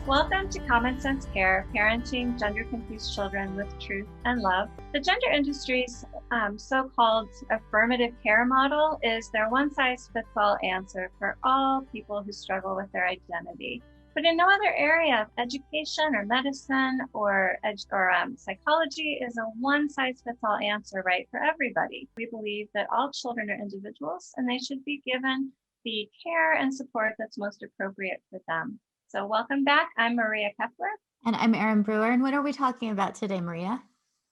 Welcome to Common Sense Care, parenting gender-confused children with truth and love. The gender industry's so-called affirmative care model is their one-size-fits-all answer for all people who struggle with their identity. But in no other area of education or medicine or psychology is a one-size-fits-all answer right for everybody. We believe that all children are individuals and they should be given the care and support that's most appropriate for them. So welcome back. I'm Maria Kepler. And I'm Erin Brewer. And what are we talking about today, Maria?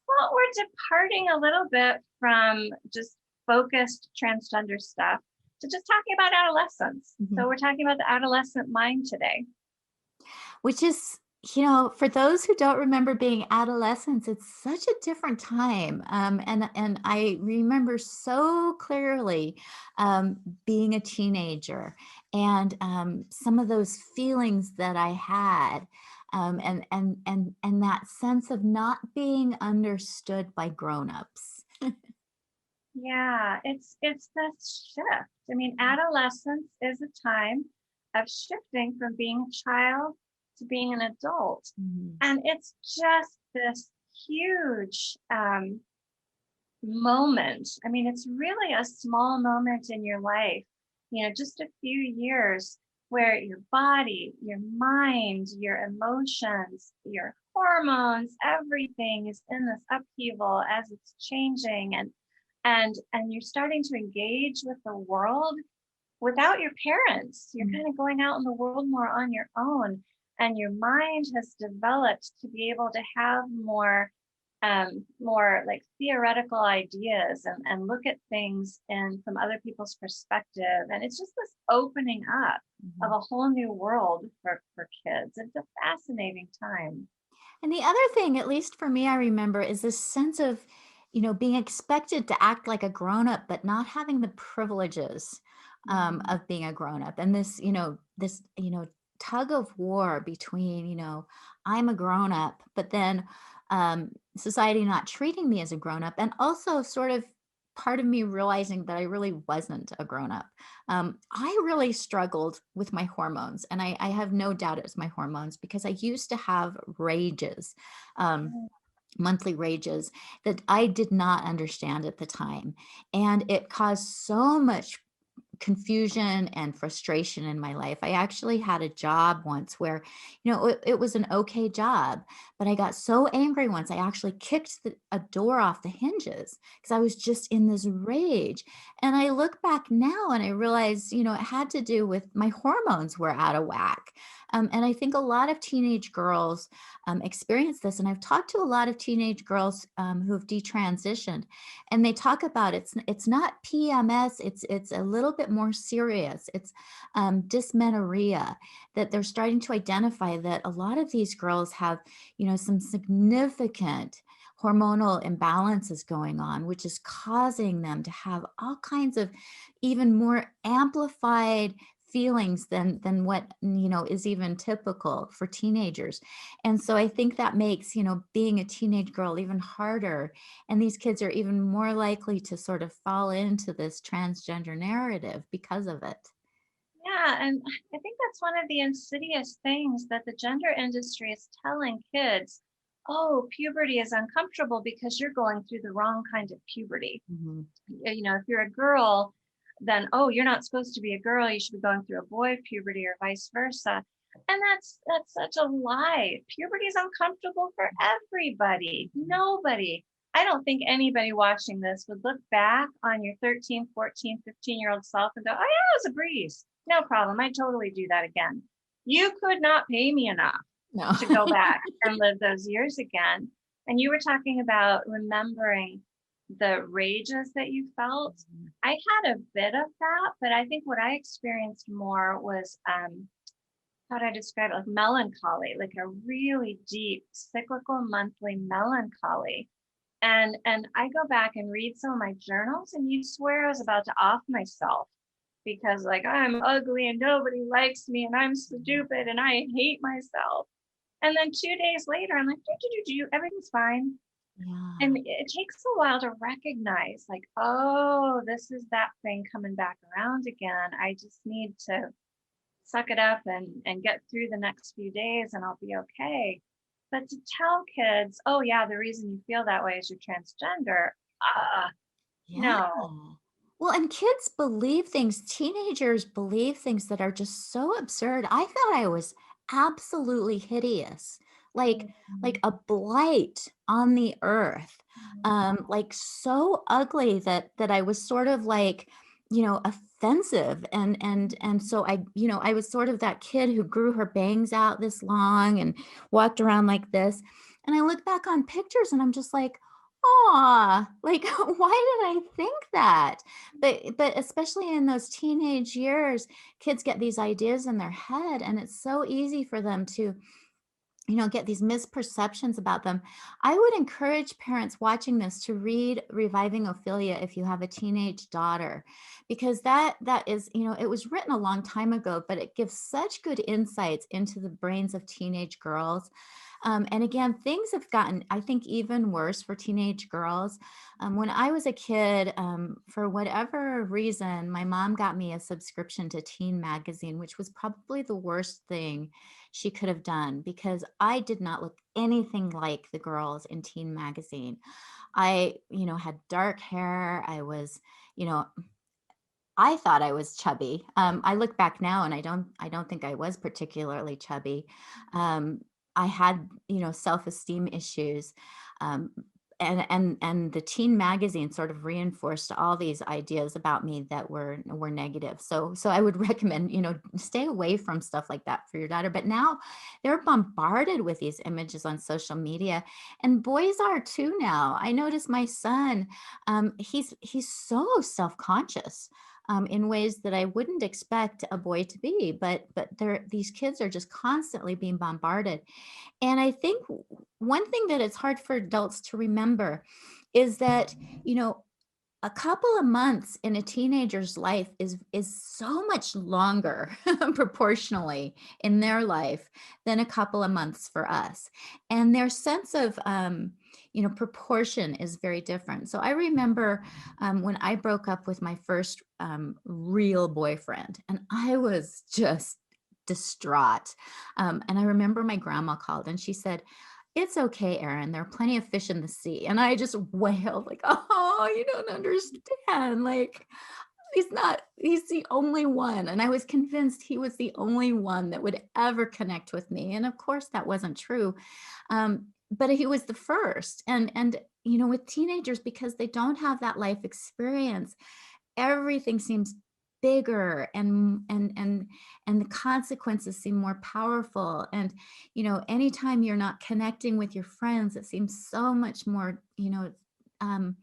Well, we're departing a little bit from just focused transgender stuff to just talking about adolescence. Mm-hmm. So we're talking about the adolescent mind today. Which is, for those who don't remember being adolescents, it's such a different time. And I remember so clearly being a teenager and some of those feelings that I had. And that sense of not being understood by grown-ups. Yeah, it's this shift. I mean, adolescence is a time of shifting from being a child to being an adult. Mm-hmm. And it's just this huge moment. I mean, it's really a small moment in your life, just a few years where your body, your mind, your emotions, your hormones, everything is in this upheaval as it's changing, and you're starting to engage with the world without your parents. You're kind of going out in the world more on your own, and your mind has developed to be able to have more like theoretical ideas and look at things from other people's perspective. And it's just this opening up of a whole new world for kids. It's a fascinating time. And the other thing, at least for me, I remember is this sense of, being expected to act like a grown-up, but not having the privileges of being a grown-up. And this, tug of war between, I'm a grown-up, but then society not treating me as a grown-up, and also sort of part of me realizing that I really wasn't a grown-up. I really struggled with my hormones, and I have no doubt it was my hormones, because I used to have rages, monthly rages that I did not understand at the time. And it caused so much confusion and frustration in my life. I actually had a job once where, it was an okay job, but I got so angry once I actually kicked a door off the hinges because I was just in this rage. And I look back now and I realize, it had to do with my hormones were out of whack. And I think a lot of teenage girls experience this. And I've talked to a lot of teenage girls who have detransitioned, and they talk about it's not PMS, it's a little bit more serious. It's dysmenorrhea, that they're starting to identify that a lot of these girls have, some significant hormonal imbalances going on, which is causing them to have all kinds of even more amplified feelings than what is even typical for teenagers. And so I think that makes being a teenage girl even harder, and these kids are even more likely to sort of fall into this transgender narrative because of it. Yeah, and I think that's one of the insidious things that the gender industry is telling kids. Oh, puberty is uncomfortable because you're going through the wrong kind of puberty. If you're a girl, then, oh, you're not supposed to be a girl, you should be going through a boy puberty, or vice versa. And that's such a lie. Puberty is uncomfortable for everybody. Nobody. I don't think anybody watching this would look back on your 13, 14, 15-year-old self and go, oh yeah, it was a breeze. No problem. I'd totally do that again. You could not pay me enough to go back and live those years again. And you were talking about remembering the rages that you felt. I had a bit of that, but I think what I experienced more was, how do I describe it? Like melancholy, like a really deep cyclical monthly melancholy. And I go back and read some of my journals, and you'd swear I was about to off myself because, like, I'm ugly and nobody likes me and I'm stupid and I hate myself. And then 2 days later, I'm like, everything's fine. Yeah. And it takes a while to recognize, like, oh, this is that thing coming back around again. I just need to suck it up and get through the next few days and I'll be okay. But to tell kids, oh yeah, the reason you feel that way is you're transgender. Yeah. No. Well, and kids believe things, teenagers believe things that are just so absurd. I thought I was absolutely hideous, like a blight on the earth, like so ugly that I was sort of like, offensive. And so I was sort of that kid who grew her bangs out this long and walked around like this. And I look back on pictures and I'm just like, "Aw, like, why did I think that?" But especially in those teenage years, kids get these ideas in their head, and it's so easy for them to, get these misperceptions about them. I would encourage parents watching this to read Reviving Ophelia if you have a teenage daughter, because that is, it was written a long time ago, but it gives such good insights into the brains of teenage girls. And again, things have gotten, I think, even worse for teenage girls. When I was a kid, for whatever reason, my mom got me a subscription to Teen Magazine, which was probably the worst thing she could have done because I did not look anything like the girls in Teen Magazine. I, had dark hair. You know, I thought I was chubby. I look back now and I don't think I was particularly chubby. Um, I had, self-esteem issues. Um, and the teen magazine sort of reinforced all these ideas about me that were negative. So I would recommend, stay away from stuff like that for your daughter. But now they're bombarded with these images on social media, and boys are too now. I notice my son, he's so self-conscious in ways that I wouldn't expect a boy to be. But these kids are just constantly being bombarded. And I think one thing that it's hard for adults to remember is that, a couple of months in a teenager's life is so much longer proportionally in their life than a couple of months for us, and their sense of proportion is very different. So I remember when I broke up with my first real boyfriend, and I was just distraught. And I remember my grandma called and she said, "It's okay, Erin. There are plenty of fish in the sea." And I just wailed like, "Oh, you don't understand. Like, he's the only one." And I was convinced he was the only one that would ever connect with me. And of course that wasn't true. But he was the first. And with teenagers, because they don't have that life experience, everything seems bigger and the consequences seem more powerful. And anytime you're not connecting with your friends, it seems so much more, um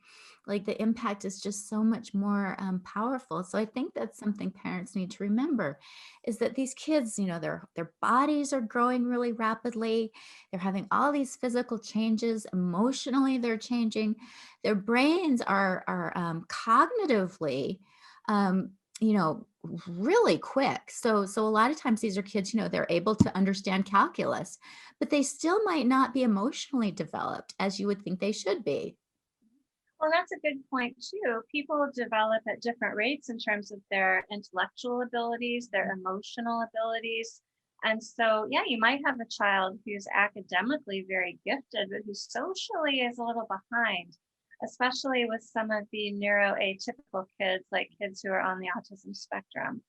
like the impact is just so much more powerful. So I think that's something parents need to remember, is that these kids, their bodies are growing really rapidly. They're having all these physical changes. Emotionally, they're changing. Their brains are cognitively, um, you know, really quick. So a lot of times these are kids, they're able to understand calculus, but they still might not be emotionally developed as you would think they should be. Well, that's a good point too. People develop at different rates in terms of their intellectual abilities, their emotional abilities. And so, yeah, you might have a child who's academically very gifted, but who socially is a little behind, especially with some of the neuroatypical kids, like kids who are on the autism spectrum.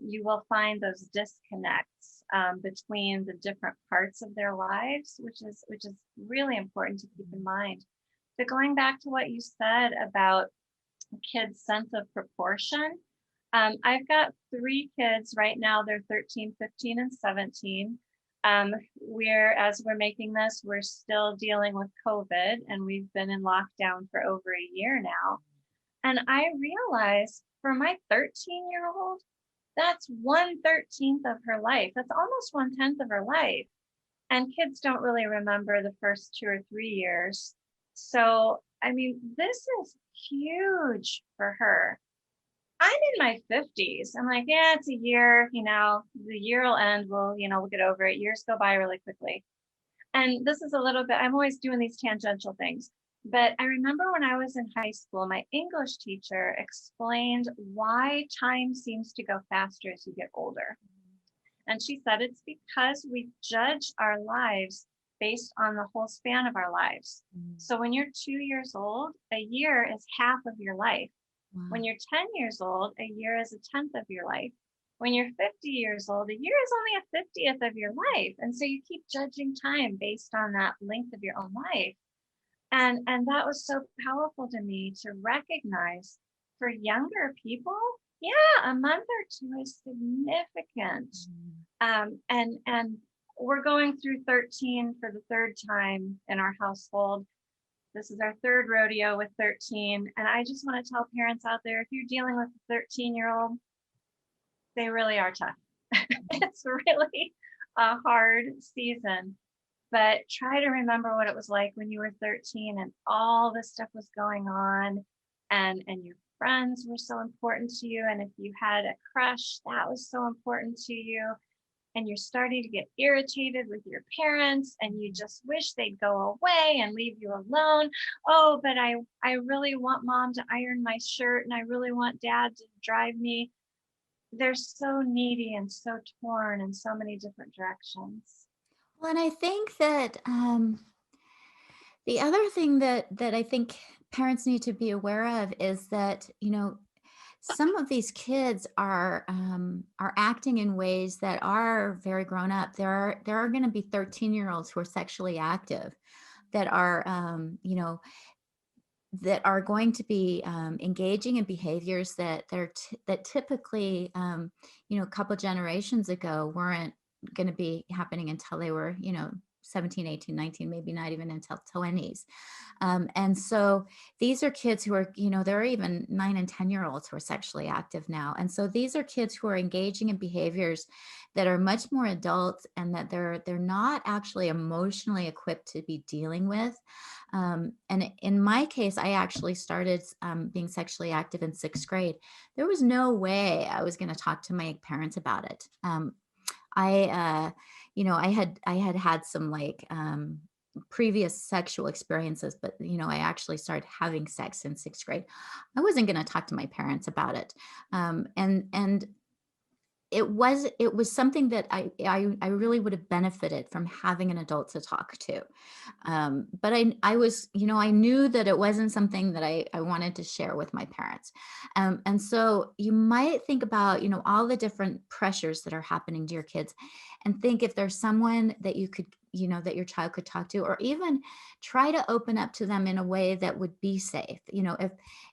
You will find those disconnects between the different parts of their lives, which is really important to keep in mind. But going back to what you said about kids' sense of proportion, I've got 3 kids right now. They're 13, 15, and 17. As we're making this, we're still dealing with COVID, and we've been in lockdown for over a year now. And I realized for my 13-year-old, that's 1/13 of her life. That's almost 1/10 of her life. And kids don't really remember the first 2 or 3 years. So, I mean, this is huge for her. I'm in my 50s. I'm like, yeah, it's a year, the year will end. We'll get over it. Years go by really quickly. And this is a little bit, I'm always doing these tangential things. But I remember when I was in high school, my English teacher explained why time seems to go faster as you get older. And she said it's because we judge our lives based on the whole span of our lives. So when you're 2 years old, a year is half of your life. When Wow. you're 10 years old, a year is a tenth of your life. When you're 50 years old, a year is only a 50th of your life. And so you keep judging time based on that length of your own life. And that was so powerful to me to recognize for younger people, yeah, a month or two is significant. And we're going through 13 for the third time in our household. This is our third rodeo with 13. And I just want to tell parents out there, if you're dealing with a 13-year-old, they really are tough. It's really a hard season. But try to remember what it was like when you were 13 and all this stuff was going on, and your friends were so important to you. And if you had a crush, that was so important to you. And you're starting to get irritated with your parents and you just wish they'd go away and leave you alone. Oh, but I really want mom to iron my shirt and I really want dad to drive me. They're so needy and so torn in so many different directions. Well, and I think that the other thing that I think parents need to be aware of is that, some of these kids are acting in ways that are very grown up. There are going to be 13-year-olds who are sexually active that are that are going to be engaging in behaviors that typically a couple generations ago weren't going to be happening until they were 17, 18, 19, maybe not even until 20s. And so these are kids who are, there are even 9 and 10-year-olds who are sexually active now. And so these are kids who are engaging in behaviors that are much more adult and that they're not actually emotionally equipped to be dealing with. And in my case, I actually started being sexually active in 6th grade. There was no way I was going to talk to my parents about it. I, I had some like previous sexual experiences, but I actually started having sex in 6th grade. I wasn't going to talk to my parents about it, and it was something that I really would have benefited from having an adult to talk to. But I was, I knew that it wasn't something that I wanted to share with my parents. And so you might think about, all the different pressures that are happening to your kids and think if there's someone that you could, that your child could talk to, or even try to open up to them in a way that would be safe.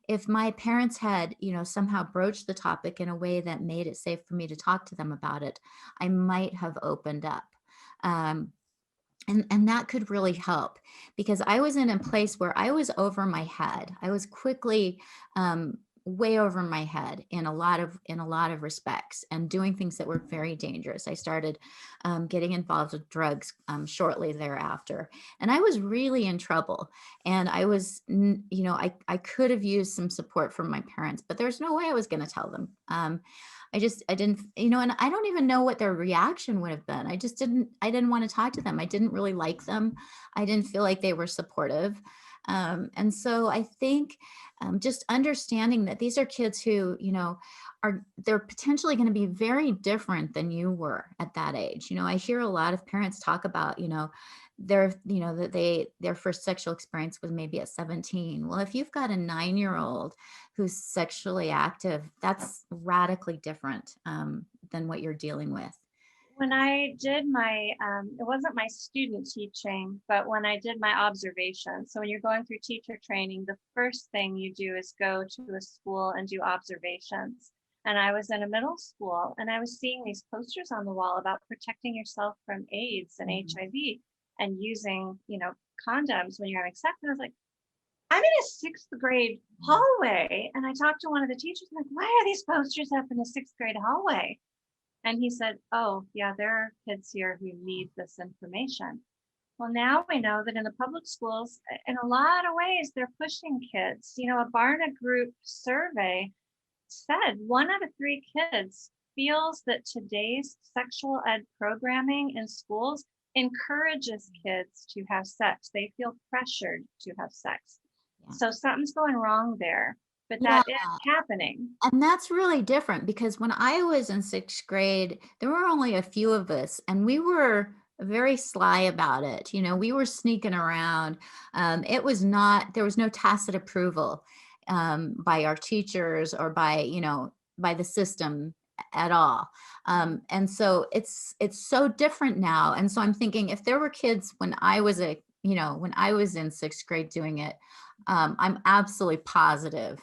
If my parents had, somehow broached the topic in a way that made it safe for me to talk to them about it, I might have opened up. And that could really help, because I was in a place where I was over my head. I was quickly way over my head in a lot of respects, and doing things that were very dangerous. I started getting involved with drugs shortly thereafter, and I was really in trouble. And I was, I could have used some support from my parents, but there's no way I was going to tell them. I didn't, and I don't even know what their reaction would have been. I didn't want to talk to them. I didn't really like them. I didn't feel like they were supportive. And so I think just understanding that these are kids who, they're potentially going to be very different than you were at that age. I hear a lot of parents talk about, their first sexual experience was maybe at 17. Well, if you've got a 9-year-old who's sexually active, that's radically different than what you're dealing with. When I did my, it wasn't my student teaching, but when I did my observation. So when you're going through teacher training, the first thing you do is go to a school and do observations. And I was in a middle school and I was seeing these posters on the wall about protecting yourself from AIDS and HIV and using, condoms when you're having sex. And I was like, I'm in a 6th grade hallway. And I talked to one of the teachers, like, why are these posters up in a 6th grade hallway? And he said, oh, yeah, there are kids here who need this information. Well, now we know that in the public schools, in a lot of ways, they're pushing kids. A Barna Group survey said 1 out of 3 kids feels that today's sexual ed programming in schools encourages kids to have sex. They feel pressured to have sex. Yeah. So something's going wrong there. but Yeah. that is happening. And that's really different because when I was in 6th grade, there were only a few of us and we were very sly about it. We were sneaking around. It was not, there was no tacit approval by our teachers or by the system at all. And so it's so different now. And so I'm thinking if there were kids when I was when I was in 6th grade doing it, I'm absolutely positive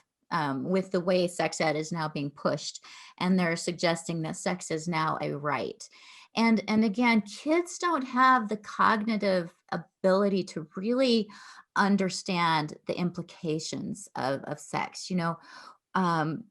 with the way sex ed is now being pushed, and they're suggesting that sex is now a right. And again, kids don't have the cognitive ability to really understand the implications of sex. Um,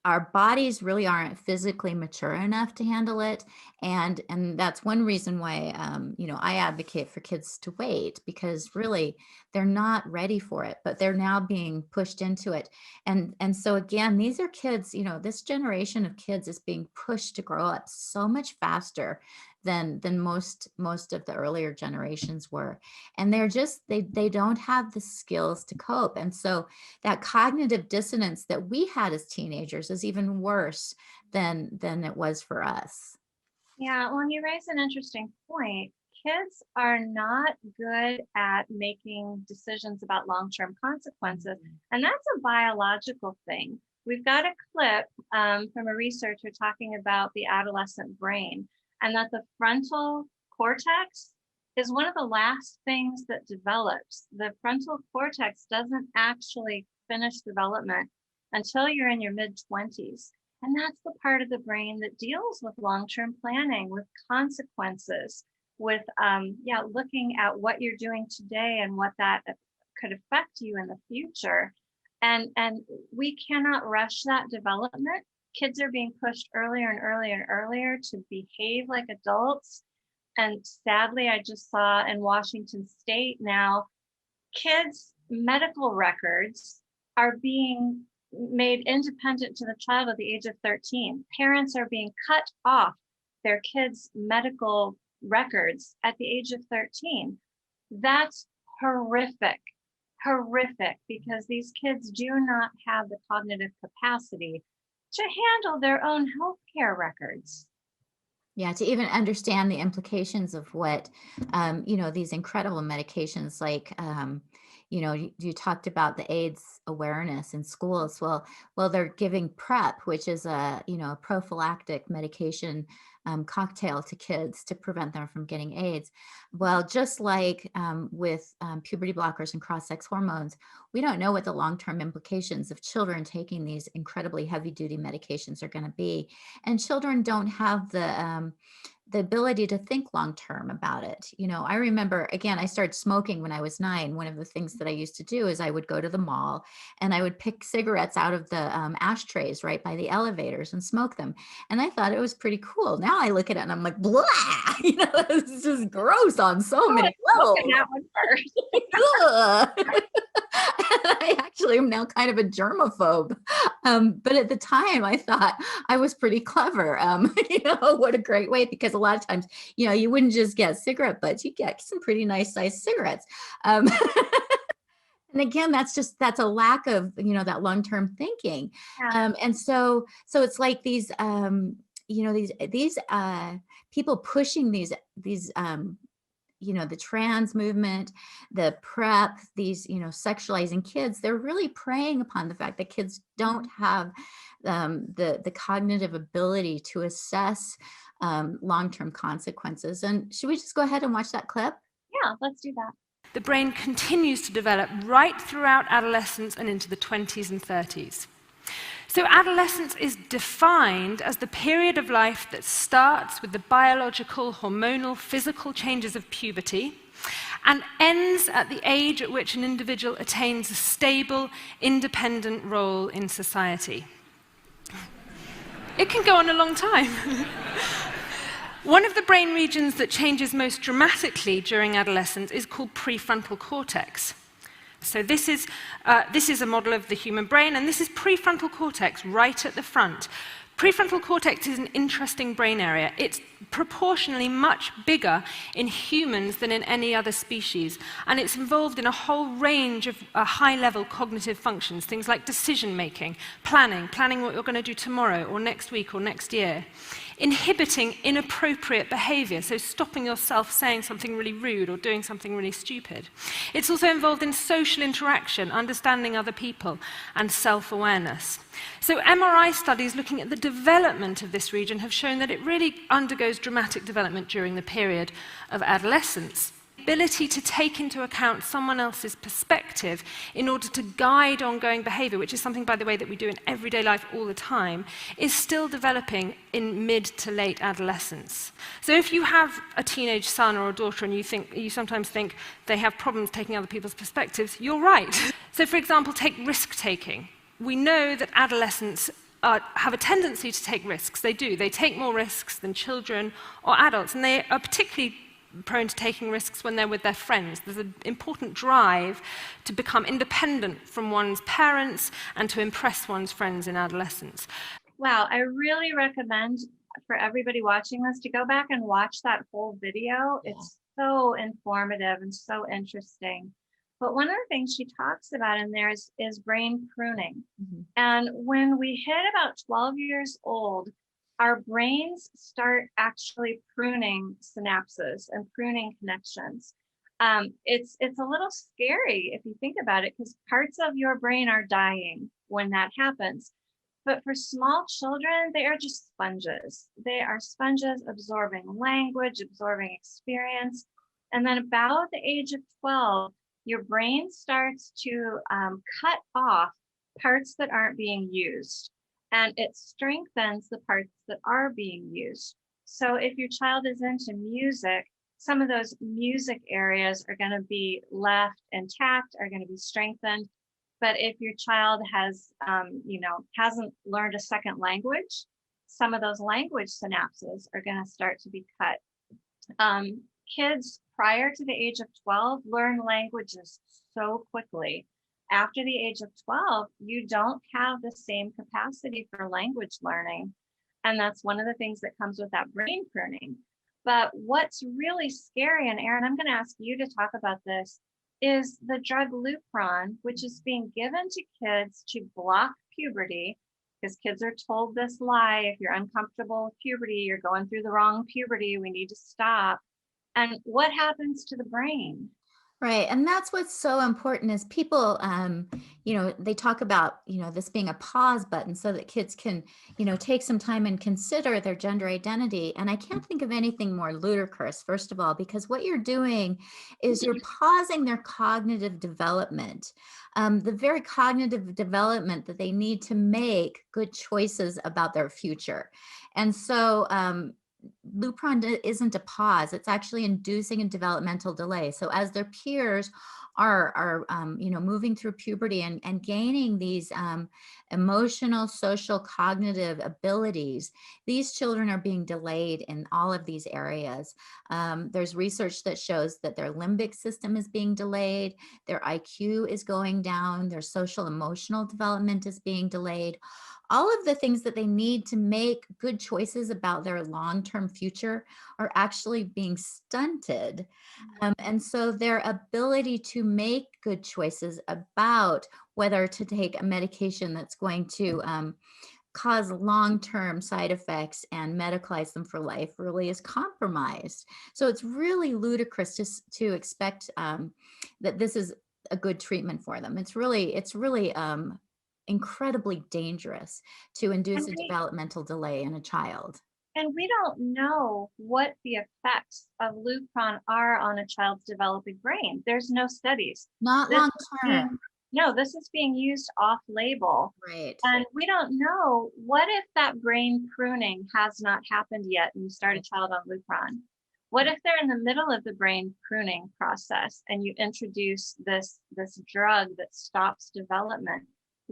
our bodies really aren't physically mature enough to handle it, and that's one reason why I advocate for kids to wait, because really they're not ready for it, but they're now being pushed into it. And so again, these are kids, this generation of kids is being pushed to grow up so much faster than most of the earlier generations were, and they don't have the skills to cope. And so that cognitive dissonance that we had as teenagers is even worse than it was for us. Yeah, well, you raise an interesting point. Kids are not good at making decisions about long-term consequences, and that's a biological thing. We've got a clip from a researcher talking about the adolescent brain, and that the frontal cortex is one of the last things that develops. The frontal cortex doesn't actually finish development until you're in your mid-20s. And that's the part of the brain that deals with long-term planning, with consequences, with looking at what you're doing today and what that could affect you in the future. And we cannot rush that development. Kids are being pushed earlier and earlier and earlier to behave like adults. And sadly, I just saw in Washington State now, kids' medical records are being made independent to the child at the age of 13. Parents are being cut off their kids' medical records at the age of 13. That's horrific, because these kids do not have the cognitive capacity to handle their own healthcare records. Yeah, to even understand the implications of what, these incredible medications like, you talked about the AIDS awareness in schools. Well, they're giving PrEP, which is a prophylactic medication cocktail to kids to prevent them from getting AIDS. Well, just like with puberty blockers and cross-sex hormones, we don't know what the long-term implications of children taking these incredibly heavy-duty medications are going to be. And children don't have the ability to think long-term about it. I remember, again, I started smoking when I was 9. One of the things that I used to do is I would go to the mall and I would pick cigarettes out of the ashtrays right by the elevators and smoke them. And I thought it was pretty cool. Now I look at it and I'm like, blah, it's just gross on so many levels. Look at that one first. I actually am now kind of a germaphobe. But at the time I thought I was pretty clever. What a great way, because a lot of times, you wouldn't just get cigarette butts, you get some pretty nice sized cigarettes. And again, that's a lack of, that long-term thinking. Yeah. And so it's like these, these people pushing these the trans movement, the PrEP, these, sexualizing kids, they're really preying upon the fact that kids don't have the cognitive ability to assess long-term consequences. And should we just go ahead and watch that clip? Yeah, let's do that. The brain continues to develop right throughout adolescence and into the 20s and 30s. So adolescence is defined as the period of life that starts with the biological, hormonal, physical changes of puberty and ends at the age at which an individual attains a stable, independent role in society. It can go on a long time. One of the brain regions that changes most dramatically during adolescence is called prefrontal cortex. So this is a model of the human brain, and this is prefrontal cortex right at the front. Prefrontal cortex is an interesting brain area. It's proportionally much bigger in humans than in any other species, and it's involved in a whole range of high-level cognitive functions, things like decision-making, planning what you're going to do tomorrow or next week or next year, inhibiting inappropriate behavior, so stopping yourself saying something really rude or doing something really stupid. It's also involved in social interaction, understanding other people, and self-awareness. So MRI studies looking at the development of this region have shown that it really undergoes dramatic development during the period of adolescence. Ability to take into account someone else's perspective in order to guide ongoing behavior, which is something, by the way, that we do in everyday life all the time, is still developing in mid to late adolescence. So if you have a teenage son or a daughter and you sometimes think they have problems taking other people's perspectives, you're right. So for example, take risk-taking. We know that adolescents have a tendency to take risks. They do. They take more risks than children or adults, and they are particularly prone to taking risks when they're with their friends. There's an important drive to become independent from one's parents and to impress one's friends in adolescence. Wow, I really recommend for everybody watching this to go back and watch that whole video. Yeah. It's so informative and so interesting. But one of the things she talks about in there is brain pruning. Mm-hmm. And when we hit about 12 years old, our brains start actually pruning synapses and pruning connections. It's a little scary if you think about it, because parts of your brain are dying when that happens. But for small children, they are just sponges. They are sponges absorbing language, absorbing experience. And then about the age of 12, your brain starts to cut off parts that aren't being used. And it strengthens the parts that are being used. So if your child is into music, some of those music areas are going to be left intact, are going to be strengthened. But if your child hasn't learned a second language, some of those language synapses are going to start to be cut. Kids prior to the age of 12 learn languages so quickly. After the age of 12, you don't have the same capacity for language learning. And that's one of the things that comes with that brain pruning. But what's really scary, and Erin, I'm going to ask you to talk about this, is the drug Lupron, which is being given to kids to block puberty, because kids are told this lie: if you're uncomfortable with puberty, you're going through the wrong puberty, we need to stop. And what happens to the brain? Right. And that's what's so important is people, they talk about, this being a pause button so that kids can, take some time and consider their gender identity. And I can't think of anything more ludicrous, first of all, because what you're doing is you're pausing their cognitive development, the very cognitive development that they need to make good choices about their future. And so, Lupron isn't a pause; it's actually inducing a developmental delay. So as their peers are moving through puberty and gaining these emotional, social, cognitive abilities, these children are being delayed in all of these areas. There's research that shows that their limbic system is being delayed, their IQ is going down, their social emotional development is being delayed. All of the things that they need to make good choices about their long-term future are actually being stunted. And so their ability to make good choices about whether to take a medication that's going to cause long-term side effects and medicalize them for life really is compromised. So it's really ludicrous to expect that this is a good treatment for them. It's really incredibly dangerous to induce a developmental delay in a child. And we don't know what the effects of Lupron are on a child's developing brain. There's no studies. Not long term. No, this is being used off label. Right. And we don't know, what if that brain pruning has not happened yet and you start a child on Lupron? What if they're in the middle of the brain pruning process and you introduce this drug that stops development?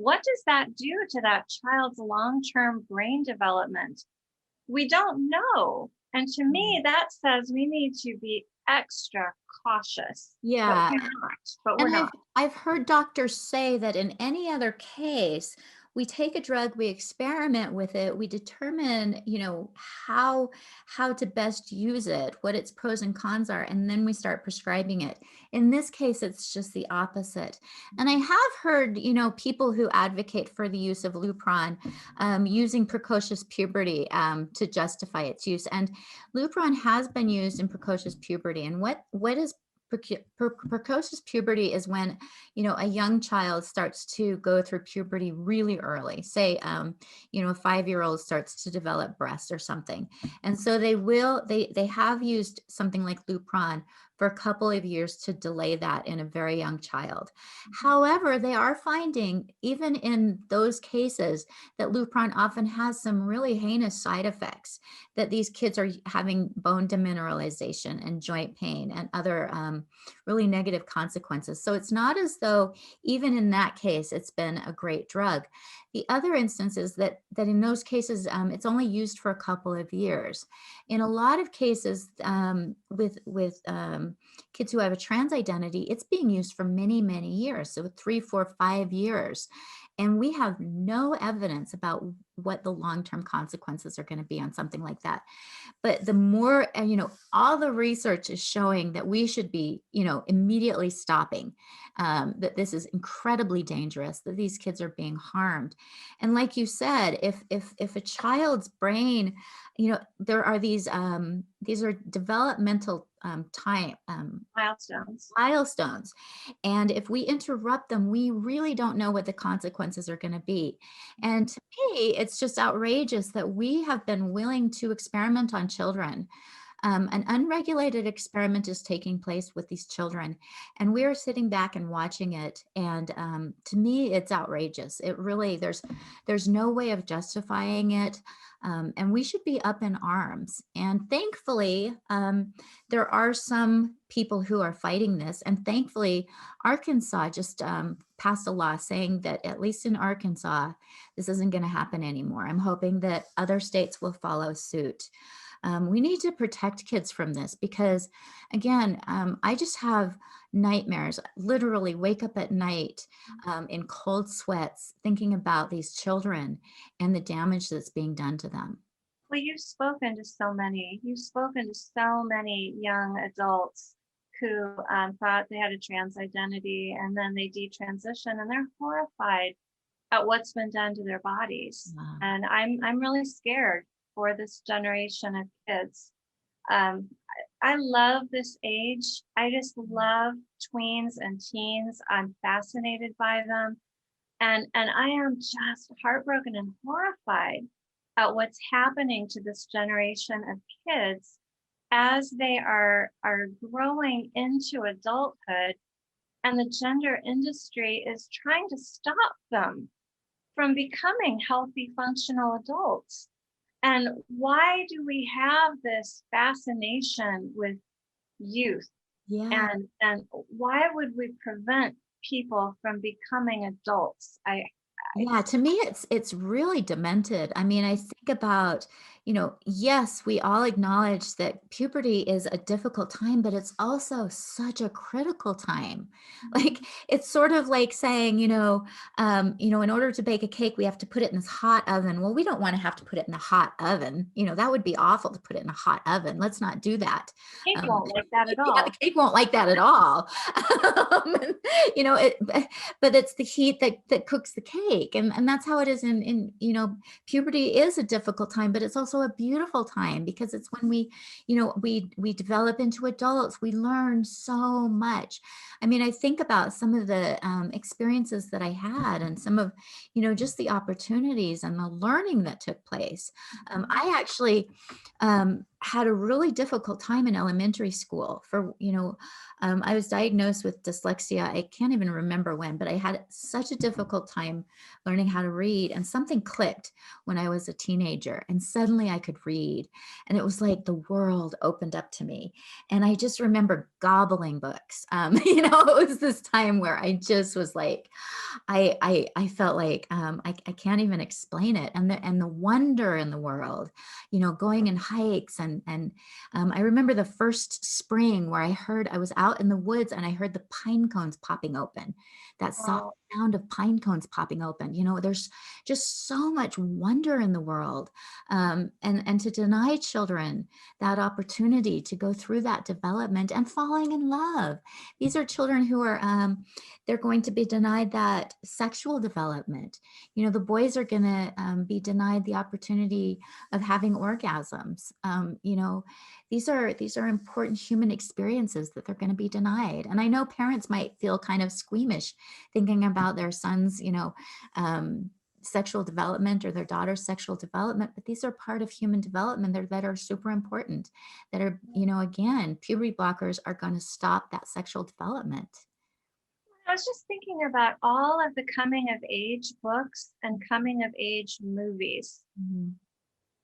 What does that do to that child's long-term brain development? We don't know. And to me, that says we need to be extra cautious. Yeah. But we're not. I've heard doctors say that in any other case, we take a drug, we experiment with it, we determine, how to best use it, what its pros and cons are, and then we start prescribing it. In this case, it's just the opposite. And I have heard, people who advocate for the use of Lupron using precocious puberty to justify its use. And Lupron has been used in precocious puberty. And what is precocious puberty is when, a young child starts to go through puberty really early. Say, a 5-year-old starts to develop breasts or something. And so they have used something like Lupron for a couple of years to delay that in a very young child. However, they are finding, even in those cases, that Lupron often has some really heinous side effects, that these kids are having bone demineralization and joint pain and other really negative consequences. So it's not as though even in that case, it's been a great drug. The other instance is that in those cases, it's only used for a couple of years. In a lot of cases with kids who have a trans identity, it's being used for many, many years. So 3, 4, 5 years. And we have no evidence about what the long-term consequences are going to be on something like that. But the more, all the research is showing that we should be, immediately stopping, that this is incredibly dangerous, that these kids are being harmed. And like you said, if a child's brain, there are these are developmental milestones. And if we interrupt them, we really don't know what the consequences are going to be. And to me, it's just outrageous that we have been willing to experiment on children. An unregulated experiment is taking place with these children, and we are sitting back and watching it. And to me, it's outrageous. It really, there's no way of justifying it. And we should be up in arms. And thankfully, there are some people who are fighting this. And thankfully, Arkansas just passed a law saying that, at least in Arkansas, this isn't going to happen anymore. I'm hoping that other states will follow suit. We need to protect kids from this because, again, I just have nightmares, literally wake up at night in cold sweats thinking about these children and the damage that's being done to them. Well, you've spoken to so many young adults who thought they had a trans identity and then they detransition and they're horrified at what's been done to their bodies. Wow. And I'm really scared for this generation of kids. I love this age. I just love tweens and teens. I'm fascinated by them. And I am just heartbroken and horrified at what's happening to this generation of kids as they are growing into adulthood, and the gender industry is trying to stop them from becoming healthy, functional adults. And why do we have this fascination with youth? Yeah. And why would we prevent people from becoming adults? Yeah, to me, it's really demented. I mean, I think about, yes, we all acknowledge that puberty is a difficult time, but it's also such a critical time. Like, it's sort of like saying, in order to bake a cake, we have to put it in this hot oven. Well, we don't want to have to put it in the hot oven. That would be awful to put it in a hot oven. Let's not do that. Cake won't like that at all. Yeah, the cake won't like that at all. But it's the heat that cooks the cake. And that's how it is in puberty is a difficult time, but it's also a beautiful time because it's when we develop into adults. We learn so much. I mean, I think about some of the experiences that I had and some of, just the opportunities and the learning that took place. I actually had a really difficult time in elementary school for, I was diagnosed with dyslexia. I can't even remember when, but I had such a difficult time learning how to read, and something clicked when I was a teenager and suddenly I could read, and it was like the world opened up to me. And I just remember gobbling books. It was this time where I just was like, I felt like I can't even explain it. And the wonder in the world, going in hikes and I remember the first spring where I was out in the woods and I heard the pine cones popping open. That soft sound of pine cones popping open. There's just so much wonder in the world. And to deny children that opportunity to go through that development and falling in love. These are children who are, they're going to be denied that sexual development. The boys are going to be denied the opportunity of having orgasms. These are important human experiences that they're going to be denied. And I know parents might feel kind of squeamish thinking about their son's, sexual development or their daughter's sexual development, but these are part of human development that are super important, that are, again, puberty blockers are going to stop that sexual development. I was just thinking about all of the coming of age books and coming of age movies. Mm-hmm.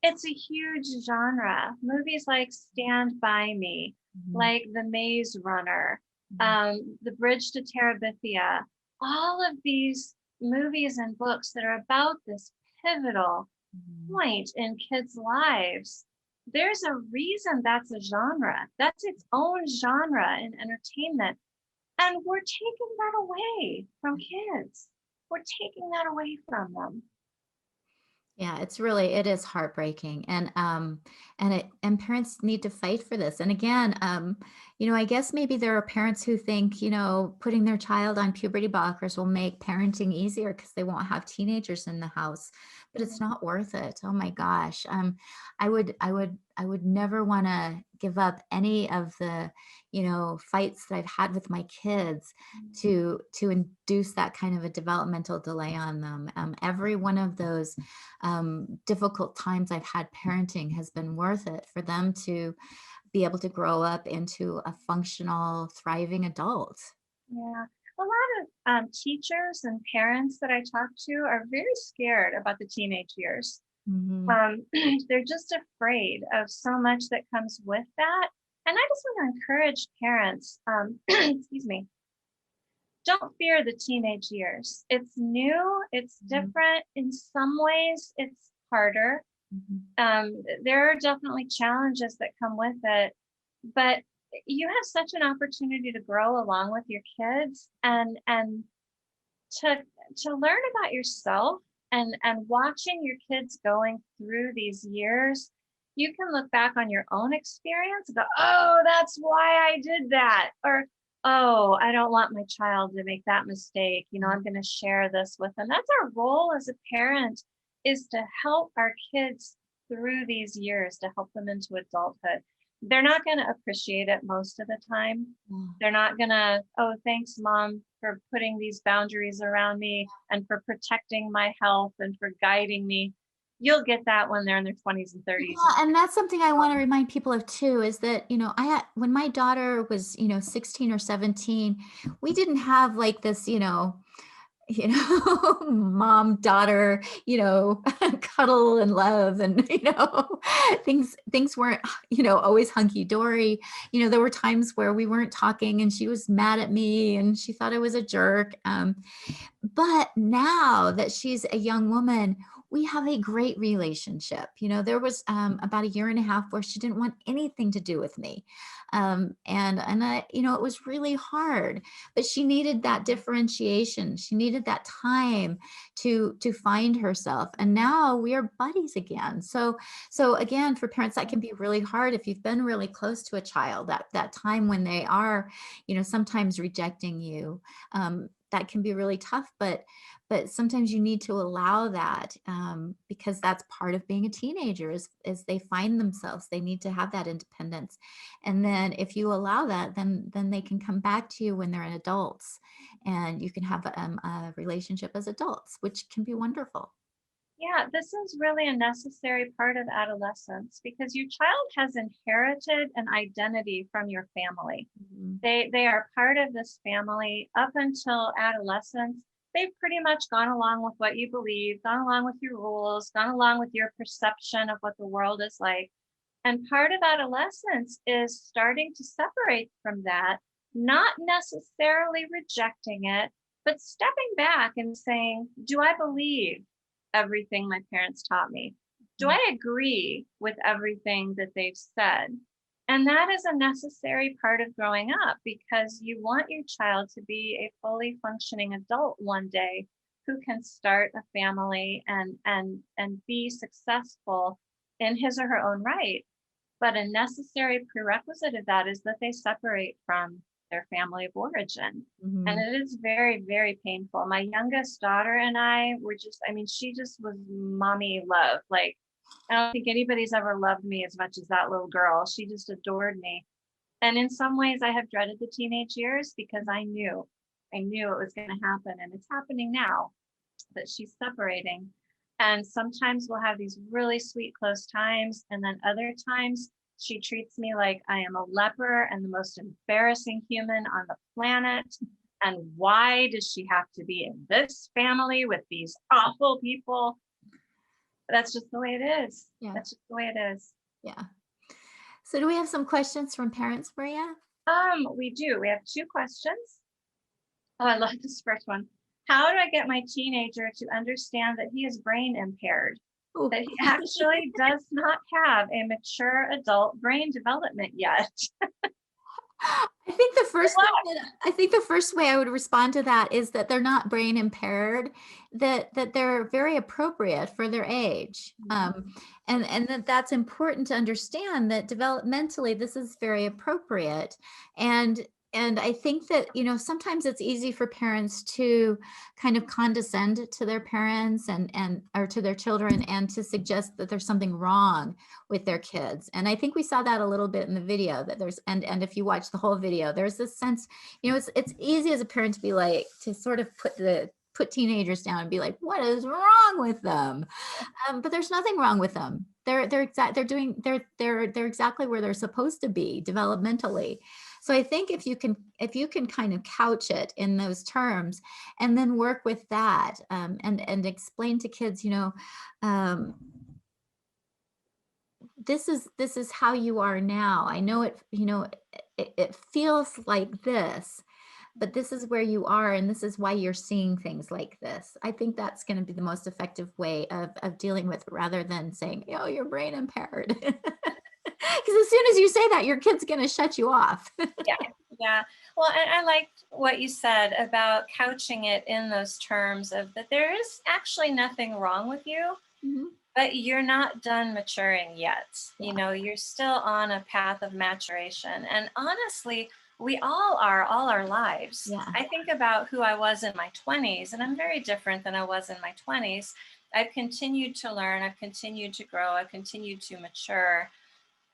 It's a huge genre. Movies like Stand By Me, Mm-hmm. like The Maze Runner, The Bridge to Terabithia, all of these movies and books that are about this pivotal point in kids' lives. There's a reason that's a genre. That's its own genre in entertainment. And we're taking that away from kids. We're taking that away from them. Yeah, it is heartbreaking. And parents need to fight for this. And again, I guess maybe there are parents who think, putting their child on puberty blockers will make parenting easier because they won't have teenagers in the house, but it's not worth it. Oh my gosh. I would never want to give up any of the, fights that I've had with my kids to induce that kind of a developmental delay on them. Every one of those difficult times I've had parenting has been worth it for them to be able to grow up into a functional, thriving adult. Yeah. A lot of teachers and parents that I talk to are very scared about the teenage years. Mm-hmm. They're just afraid of so much that comes with that. And I just want to encourage parents, excuse me, don't fear the teenage years. It's new, it's different. In some ways, it's harder. There are definitely challenges that come with it, but you have such an opportunity to grow along with your kids and to learn about yourself and watching your kids going through these years. You can look back on your own experience and go, oh, that's why I did that. Or, oh, I don't want my child to make that mistake. I'm going to share this with them. That's our role as a parent, is to help our kids through these years, to help them into adulthood. They're not going to appreciate it most of the time. They're not going to, oh, thanks, Mom, for putting these boundaries around me and for protecting my health and for guiding me. You'll get that when they're in their 20s and 30s. Yeah, and that's something I want to remind people of too, is that, when my daughter was, 16 or 17, we didn't have like this, mom, daughter, cuddle and love, and, things weren't, always hunky dory. There were times where we weren't talking and she was mad at me and she thought I was a jerk. But now that she's a young woman, we have a great relationship. There was about a year and a half where she didn't want anything to do with me. And I, it was really hard, but she needed that differentiation. She needed that time to find herself. And now we are buddies again. So again, for parents, that can be really hard if you've been really close to a child, that time when they are, sometimes rejecting you. That can be really tough, but sometimes you need to allow that, because that's part of being a teenager, is they find themselves. They need to have that independence. And then if you allow that, then they can come back to you when they're adults, and you can have a relationship as adults, which can be wonderful. Yeah, this is really a necessary part of adolescence, because your child has inherited an identity from your family. They are part of this family up until adolescence. They've pretty much gone along with what you believe, gone along with your rules, gone along with your perception of what the world is like. And part of adolescence is starting to separate from that, not necessarily rejecting it, but stepping back and saying, do I believe everything my parents taught me? Do I agree with everything that they've said? And that is a necessary part of growing up, because you want your child to be a fully functioning adult one day who can start a family and be successful in his or her own right. But a necessary prerequisite of that is that they separate from their family of origin. Mhm. And it is very, very painful. My youngest daughter and I were just, I mean, she just was mommy love. Like, I don't think anybody's ever loved me as much as that little girl. She just adored me. And in some ways, I have dreaded the teenage years, because I knew it was going to happen. And it's happening now that she's separating. And sometimes we'll have these really sweet, close times. And then other times she treats me like I am a leper and the most embarrassing human on the planet. And why does she have to be in this family with these awful people? That's just the way it is. Yeah. That's just the way it is. Yeah. So do we have some questions from parents, Maria? We do. We have 2 questions. Oh, I love this first one. How do I get my teenager to understand that he is brain impaired? Ooh. That he actually does not have a mature adult brain development yet? I think the first way I would respond to that is that they're not brain impaired, that they're very appropriate for their age. And that's important to understand, that developmentally this is very appropriate. And I think that, sometimes it's easy for parents to kind of condescend to their parents and or to their children, and to suggest that there's something wrong with their kids. And I think we saw that a little bit in the video, that there's, and if you watch the whole video, there's this sense, it's easy as a parent to be like, to sort of put teenagers down and be like, what is wrong with them? But there's nothing wrong with them. They're exactly where they're supposed to be developmentally. So I think if you can kind of couch it in those terms, and then work with that, and explain to kids, this is how you are now. I know it feels like this, but this is where you are, and this is why you're seeing things like this. I think that's going to be the most effective way of dealing with, rather than saying, oh, you're brain impaired. Because as soon as you say that, your kid's going to shut you off. Yeah. Well, and I liked what you said about couching it in those terms of that there is actually nothing wrong with you, but you're not done maturing yet. Yeah. You're still on a path of maturation. And honestly, we all are, all our lives. Yeah. I think about who I was in my 20s, and I'm very different than I was in my 20s. I've continued to learn, I've continued to grow, I've continued to mature.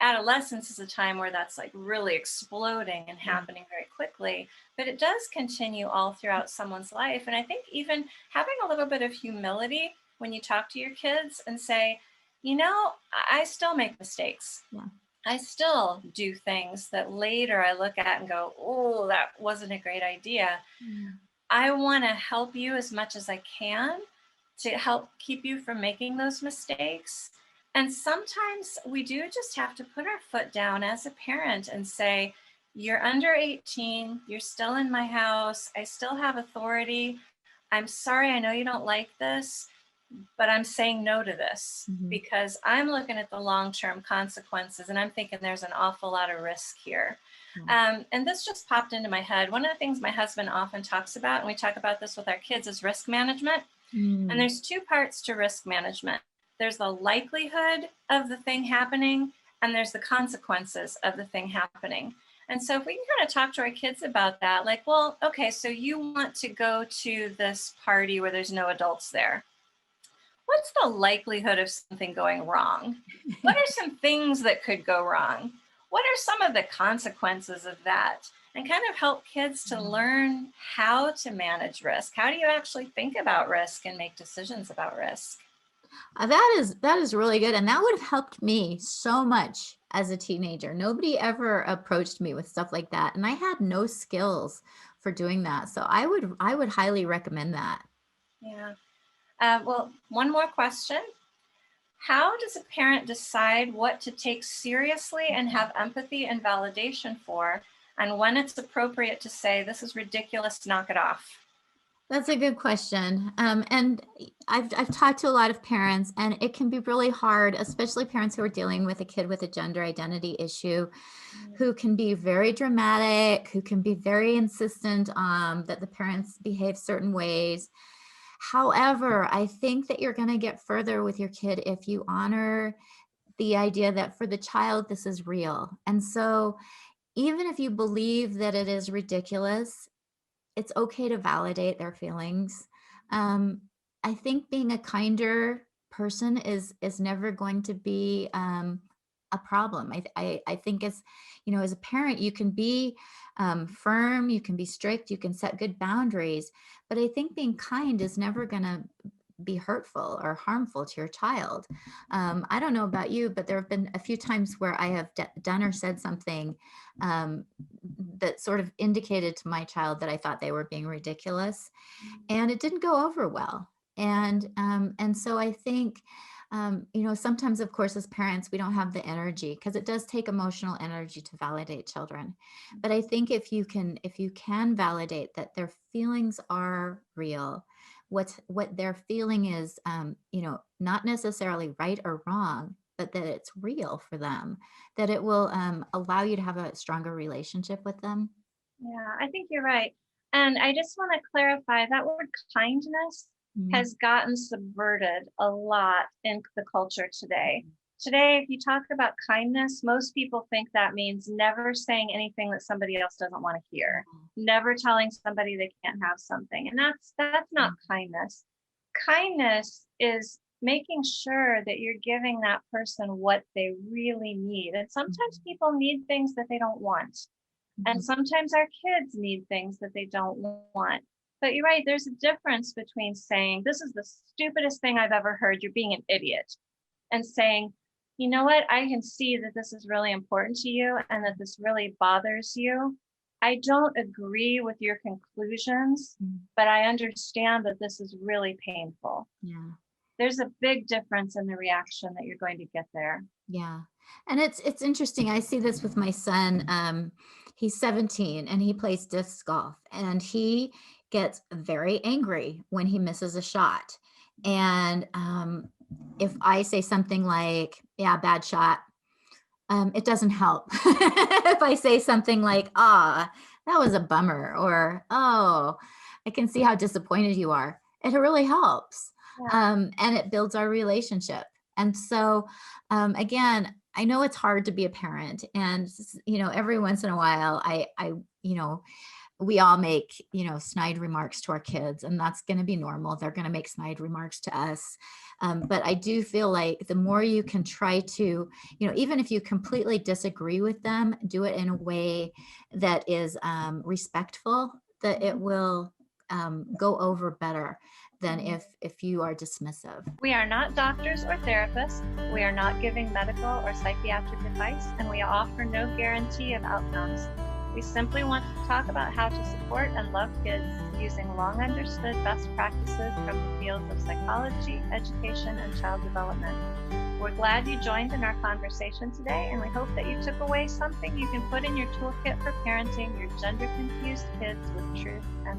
Adolescence is a time where that's like really exploding and happening very quickly, but it does continue all throughout someone's life. And I think even having a little bit of humility when you talk to your kids and say, I still make mistakes. Yeah. I still do things that later I look at and go, oh, that wasn't a great idea. I want to help you as much as I can to help keep you from making those mistakes. And sometimes we do just have to put our foot down as a parent and say, you're under 18, you're still in my house, I still have authority. I'm sorry, I know you don't like this, but I'm saying no to this because I'm looking at the long-term consequences, and I'm thinking there's an awful lot of risk here. And this just popped into my head. One of the things my husband often talks about, and we talk about this with our kids, is risk management. And there's 2 parts to risk management. There's the likelihood of the thing happening, and there's the consequences of the thing happening. And so if we can kind of talk to our kids about that, like, well, okay, so you want to go to this party where there's no adults there. What's the likelihood of something going wrong? What are some things that could go wrong? What are some of the consequences of that? And kind of help kids to learn how to manage risk. How do you actually think about risk and make decisions about risk? That is really good. And that would have helped me so much as a teenager. Nobody ever approached me with stuff like that. And I had no skills for doing that. So I would highly recommend that. Yeah. Well, one more question. How does a parent decide what to take seriously and have empathy and validation for, and when it's appropriate to say, this is ridiculous, knock it off? That's a good question. And I've talked to a lot of parents, and it can be really hard, especially parents who are dealing with a kid with a gender identity issue, who can be very dramatic, who can be very insistent that the parents behave certain ways. However, I think that you're going to get further with your kid if you honor the idea that for the child, this is real. And so even if you believe that it is ridiculous, it's okay to validate their feelings. I think being a kinder person is never going to be a problem. I think as as a parent, you can be firm, you can be strict, you can set good boundaries, but I think being kind is never going to be hurtful or harmful to your child. I don't know about you, but there have been a few times where I have done or said something that sort of indicated to my child that I thought they were being ridiculous, and it didn't go over well. And so I think, sometimes, of course, as parents, we don't have the energy, because it does take emotional energy to validate children. But I think if you can validate that their feelings are real, what they're feeling is, not necessarily right or wrong, but that it's real for them, that it will allow you to have a stronger relationship with them. Yeah, I think you're right. And I just want to clarify that word kindness has gotten subverted a lot in the culture today. Today, if you talk about kindness, most people think that means never saying anything that somebody else doesn't want to hear, never telling somebody they can't have something. And that's not kindness. Kindness is making sure that you're giving that person what they really need. And sometimes people need things that they don't want. And sometimes our kids need things that they don't want. But you're right, there's a difference between saying, this is the stupidest thing I've ever heard, you're being an idiot, and saying, you know what, I can see that this is really important to you and that this really bothers you. I don't agree with your conclusions, but I understand that this is really painful. Yeah. There's a big difference in the reaction that you're going to get there. Yeah. And it's interesting. I see this with my son. He's 17 and he plays disc golf, and he gets very angry when he misses a shot. And if I say something like, yeah, bad shot, it doesn't help. If I say something like, that was a bummer, or, oh, I can see how disappointed you are, it really helps. Yeah. And it builds our relationship. And so, again, I know it's hard to be a parent, and, every once in a while, we all make, snide remarks to our kids, and that's going to be normal. They're going to make snide remarks to us. But I do feel like the more you can try to, even if you completely disagree with them, do it in a way that is respectful, that it will go over better than if you are dismissive. We are not doctors or therapists. We are not giving medical or psychiatric advice, and we offer no guarantee of outcomes. We simply want to talk about how to support and love kids using long understood best practices from the fields of psychology, education, and child development. We're glad you joined in our conversation today, and we hope that you took away something you can put in your toolkit for parenting your gender-confused kids with truth and